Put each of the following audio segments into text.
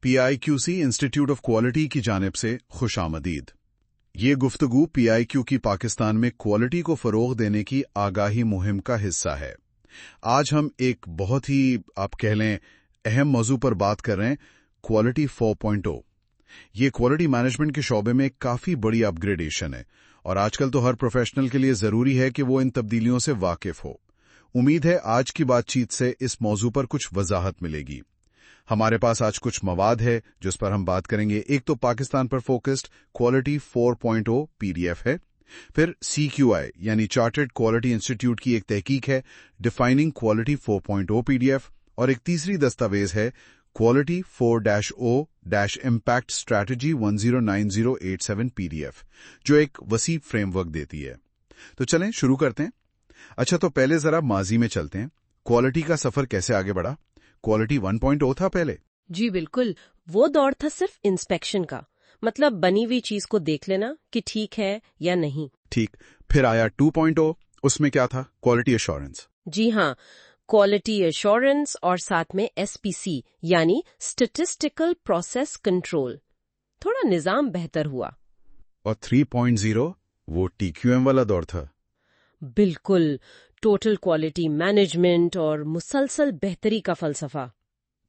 PIQC institute of quality की जानिब से खुश आमदीद। ये गुफ्तगू PIQ की पाकिस्तान में क्वालिटी को फ़रोग़ देने की आगाही मुहिम का हिस्सा है। आज हम एक बहुत ही आप कह लें अहम मौजू पर बात कर रहे हैं, क्वालिटी 4.0। ये क्वालिटी मैनेजमेंट के शोबे में काफ़ी बड़ी अपग्रेडेशन है और आजकल तो हर प्रोफेशनल के लिए ज़रूरी है कि वो इन तब्दीलियों से वाकिफ़ हो। उम्मीद है आज की बातचीत से इस मौजू पर कुछ वजाहत मिलेगी। हमारे पास आज कुछ मवाद है जिस पर हम बात करेंगे। एक तो पाकिस्तान पर फोकस्ड क्वालिटी 4.0 PDF है, फिर CQI यानी चार्टर्ड क्वालिटी इंस्टीट्यूट की एक तहकीक है डिफाइनिंग क्वालिटी 4.0 PDF, और एक तीसरी दस्तावेज है क्वालिटी 4-0 इम्पैक्ट स्ट्रैटेजी 109087 PDF, जो एक वसी फ्रेमवर्क देती है। तो चलें शुरू करते हैं। अच्छा, तो पहले जरा माजी में चलते हैं। क्वालिटी का सफर कैसे आगे बढ़ा? क्वालिटी 1.0 था पहले। जी बिल्कुल, वो दौर था सिर्फ इंस्पेक्शन का, मतलब बनी हुई चीज को देख लेना कि ठीक है या नहीं। ठीक, फिर आया 2.0, उसमें क्या था? Quality assurance. जी हाँ, क्वालिटी एश्योरेंस और साथ में SPC यानी स्टैटिस्टिकल प्रोसेस कंट्रोल। थोड़ा निजाम बेहतर हुआ। और 3.0 वो TQM वाला दौर था। बिल्कुल, टोटल क्वालिटी मैनेजमेंट और मुसलसल बेहतरी का फलसफा।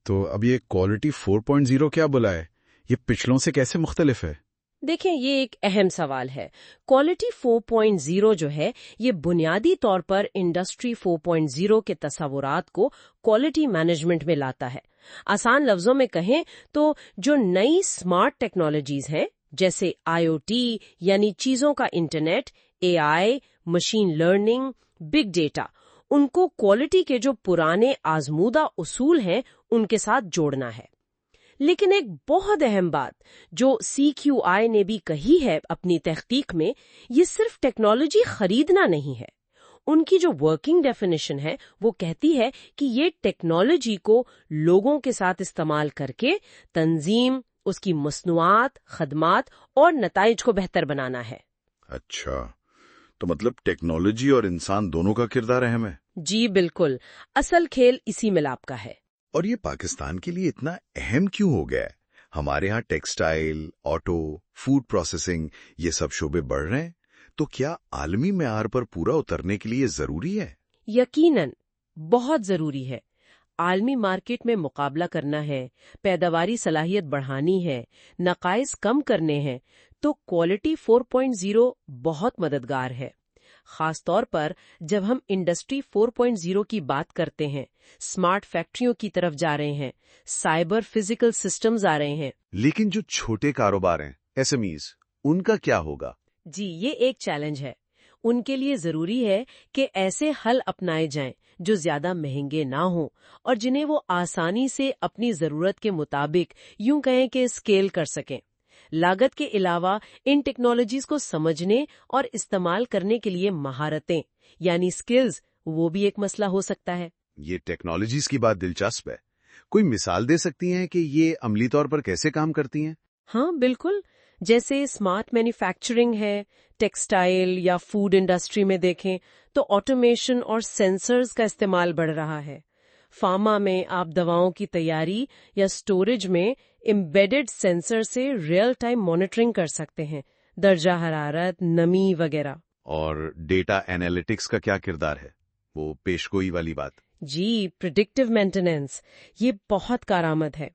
तो अब ये क्वालिटी 4.0 क्या बुला है? ये पिछलों से कैसे मुख्तलिफ है? देखें, ये एक अहम सवाल है। क्वालिटी 4.0 जो है, ये बुनियादी तौर पर इंडस्ट्री 4.0 के तस्वुरात को क्वालिटी मैनेजमेंट में लाता है। आसान लफ्जों में कहें तो जो नई स्मार्ट टेक्नोलॉजीज हैं, जैसे IoT यानी चीजों का internet, AI, machine learning, big data, उनको क्वालिटी के जो पुराने आजमूदा उसूल हैं उनके साथ जोड़ना है। लेकिन एक बहुत अहम बात जो CQI ने भी कही है अपनी तहकीक में, ये सिर्फ टेक्नोलॉजी खरीदना नहीं है। उनकी जो वर्किंग डेफिनेशन है वो कहती है कि ये टेक्नोलॉजी को लोगों के साथ इस्तेमाल करके तंजीम, उसकी मसनूआत, खदमात और नताइज को बेहतर बनाना है। अच्छा, तो मतलब टेक्नोलॉजी और इंसान दोनों का किरदार अहम है। जी बिल्कुल, असल खेल इसी मिलाप का है। और ये पाकिस्तान के लिए इतना अहम क्यों हो गया है? हमारे यहाँ टेक्सटाइल, ऑटो, फूड प्रोसेसिंग ये सब शोबे बढ़ रहे हैं, तो क्या आलमी मेयार पर पूरा उतरने के लिए जरूरी है? यकीनन बहुत जरूरी है। आलमी मार्केट में मुकाबला करना है, पैदावारी सलाहियत बढ़ानी है, नकाइस कम करने हैं, तो क्वालिटी 4.0 बहुत मददगार है। खास तौर पर जब हम इंडस्ट्री 4.0 की बात करते हैं, स्मार्ट फैक्ट्रियों की तरफ जा रहे हैं, साइबर फिजिकल सिस्टम्स आ रहे हैं। लेकिन जो छोटे कारोबार हैं, SMEs, उनका क्या होगा? जी, ये एक चैलेंज है। उनके लिए जरूरी है कि ऐसे हल अपनाए जाएं जो ज्यादा महंगे ना हों और जिन्हें वो आसानी से अपनी जरूरत के मुताबिक यूं कहें कि स्केल कर सकें। लागत के अलावा इन टेक्नोलॉजीज को समझने और इस्तेमाल करने के लिए महारतें यानी स्किल्स, वो भी एक मसला हो सकता है। ये टेक्नोलॉजीज की बात दिलचस्प है। कोई मिसाल दे सकती हैं कि ये अमली तौर पर कैसे काम करती हैं? हाँ बिल्कुल, जैसे स्मार्ट मैन्युफैक्चरिंग है, टेक्सटाइल या फूड इंडस्ट्री में देखें तो ऑटोमेशन और सेंसर्स का इस्तेमाल बढ़ रहा है। फार्मा में आप दवाओं की तैयारी या स्टोरेज में एम्बेडेड सेंसर से रियल टाइम मॉनिटरिंग कर सकते हैं, दर्जा हरारत, नमी वगैरह। और डेटा एनालिटिक्स का क्या किरदार है? वो पेशगोई वाली बात। जी, प्रिडिक्टिव मेंटेनेंस, ये बहुत कारआमद है।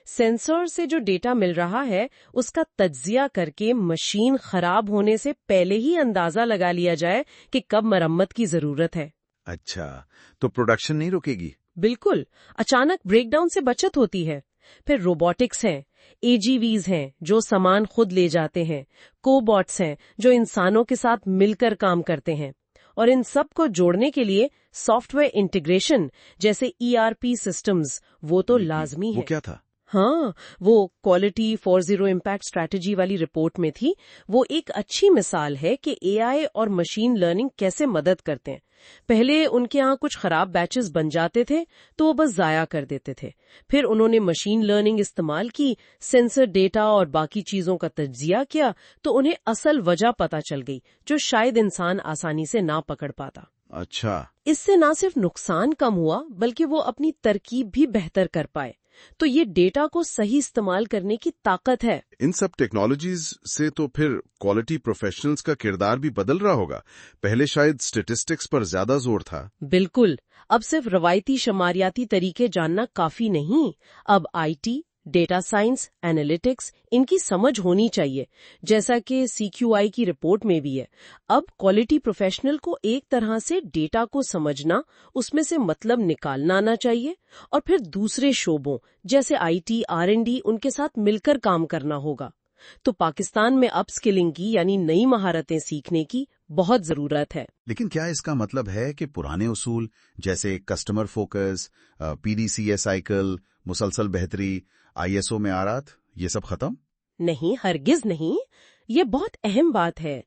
सेंसर से जो डेटा मिल रहा है उसका तज्जिया करके मशीन खराब होने से पहले ही अंदाजा लगा लिया जाए कि कब मरम्मत की जरूरत है। अच्छा, तो प्रोडक्शन नहीं रुकेगी? बिल्कुल, अचानक ब्रेकडाउन से बचत होती है। फिर रोबोटिक्स हैं, AGVs हैं जो सामान खुद ले जाते हैं, कोबॉट्स हैं जो इंसानों के साथ मिलकर काम करते हैं, और इन सब को जोड़ने के लिए सॉफ्टवेयर इंटीग्रेशन जैसे ERP सिस्टम्स वो तो लाजमी है। वो क्या था? हाँ, वो क्वालिटी 4.0 इम्पैक्ट स्ट्रैटेजी वाली रिपोर्ट में थी। वो एक अच्छी मिसाल है कि AI और मशीन लर्निंग कैसे मदद करते हैं। पहले उनके यहाँ कुछ खराब बैचेस बन जाते थे तो वो बस जाया कर देते थे। फिर उन्होंने मशीन लर्निंग इस्तेमाल की, सेंसर डेटा और बाकी चीजों का तज्जिया किया तो उन्हें असल वजह पता चल गई जो शायद इंसान आसानी से ना पकड़ पाता। अच्छा, इससे ना सिर्फ नुकसान कम हुआ बल्कि वो अपनी तरकीब भी बेहतर कर पाए। تو یہ ڈیٹا کو صحیح استعمال کرنے کی طاقت ہے۔ ان سب ٹیکنالوجیز سے تو پھر کوالٹی پروفیشنلز کا کردار بھی بدل رہا ہوگا۔ پہلے شاید اسٹیٹسٹکس پر زیادہ زور تھا۔ بالکل، اب صرف روایتی شماریاتی طریقے جاننا کافی نہیں، اب IT, data science, analytics, ان کی سمجھ ہونی چاہیے، جیسا کہ CQI کی رپورٹ میں بھی ہے۔ اب کوالٹی پروفیشنل کو ایک طرح سے ڈیٹا کو سمجھنا، اس میں سے مطلب نکالنا آنا چاہیے، اور پھر دوسرے شعبوں جیسے IT، R&D ان کے ساتھ مل کر کام کرنا ہوگا۔ تو پاکستان میں اپ سکلنگ کی یعنی نئی مہارتیں سیکھنے کی بہت ضرورت ہے۔ لیکن کیا اس کا مطلب ہے کہ پرانے اصول جیسے کسٹمر فوکس، PDCA سائیکل، مسلسل بہتری، ISO معیارات، یہ سب ختم؟ نہیں، ہرگز نہیں۔ یہ بہت اہم بات ہے۔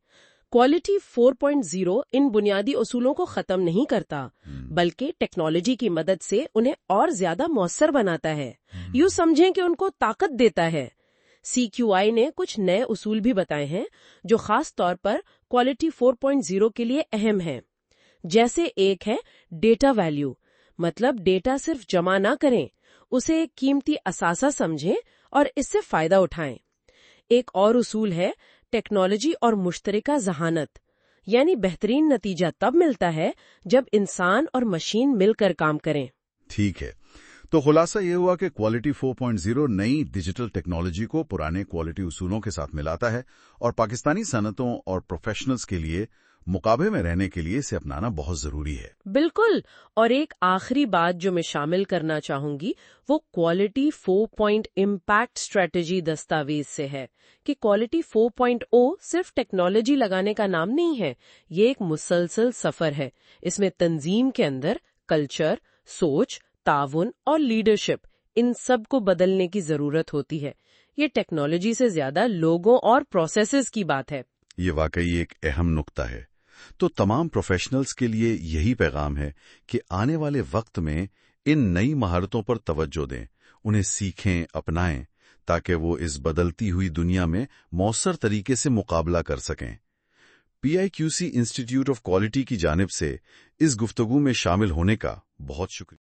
کوالٹی 4.0 ان بنیادی اصولوں کو ختم نہیں کرتا، بلکہ ٹیکنالوجی کی مدد سے انہیں اور زیادہ مؤثر بناتا ہے۔ یوں سمجھیں کہ ان کو طاقت دیتا ہے۔ CQI نے کچھ نئے اصول بھی بتائے ہیں جو خاص طور پر کوالٹی 4.0 کے لیے اہم ہیں۔ جیسے ایک ہے ڈیٹا ویلیو، مطلب ڈیٹا صرف جمع نہ کریں، اسے ایک قیمتی اثاثہ سمجھیں اور اس سے فائدہ اٹھائیں۔ ایک اور اصول ہے ٹیکنالوجی اور مشترکہ ذہانت، یعنی بہترین نتیجہ تب ملتا ہے جب انسان اور مشین مل کر کام کریں۔ ٹھیک ہے، تو خلاصہ یہ ہوا کہ کوالٹی 4.0 نئی ڈیجیٹل ٹیکنالوجی کو پرانے کوالٹی اصولوں کے ساتھ ملاتا ہے، اور پاکستانی صنعتوں اور پروفیشنلز کے لیے مقابلے میں رہنے کے لیے اسے اپنانا بہت ضروری ہے۔ بالکل، اور ایک آخری بات جو میں شامل کرنا چاہوں گی وہ کوالٹی 4 پوائنٹ امپیکٹ اسٹریٹجی دستاویز سے ہے کہ کوالٹی 4.0 صرف ٹیکنالوجی لگانے کا نام نہیں ہے، یہ ایک مسلسل سفر ہے۔ اس میں تنظیم کے اندر کلچر، سوچ، تعاون اور لیڈرشپ، ان سب کو بدلنے کی ضرورت ہوتی ہے۔ یہ ٹیکنالوجی سے زیادہ لوگوں اور پروسیسز کی بات ہے۔ یہ واقعی ایک اہم نقطہ ہے۔ تو تمام پروفیشنلز کے لیے یہی پیغام ہے کہ آنے والے وقت میں ان نئی مہارتوں پر توجہ دیں، انہیں سیکھیں، اپنائیں، تاکہ وہ اس بدلتی ہوئی دنیا میں مؤثر طریقے سے مقابلہ کر سکیں۔ PIQC انسٹی ٹیوٹ آف کوالٹی کی جانب سے اس گفتگو میں شامل ہونے کا بہت شکریہ۔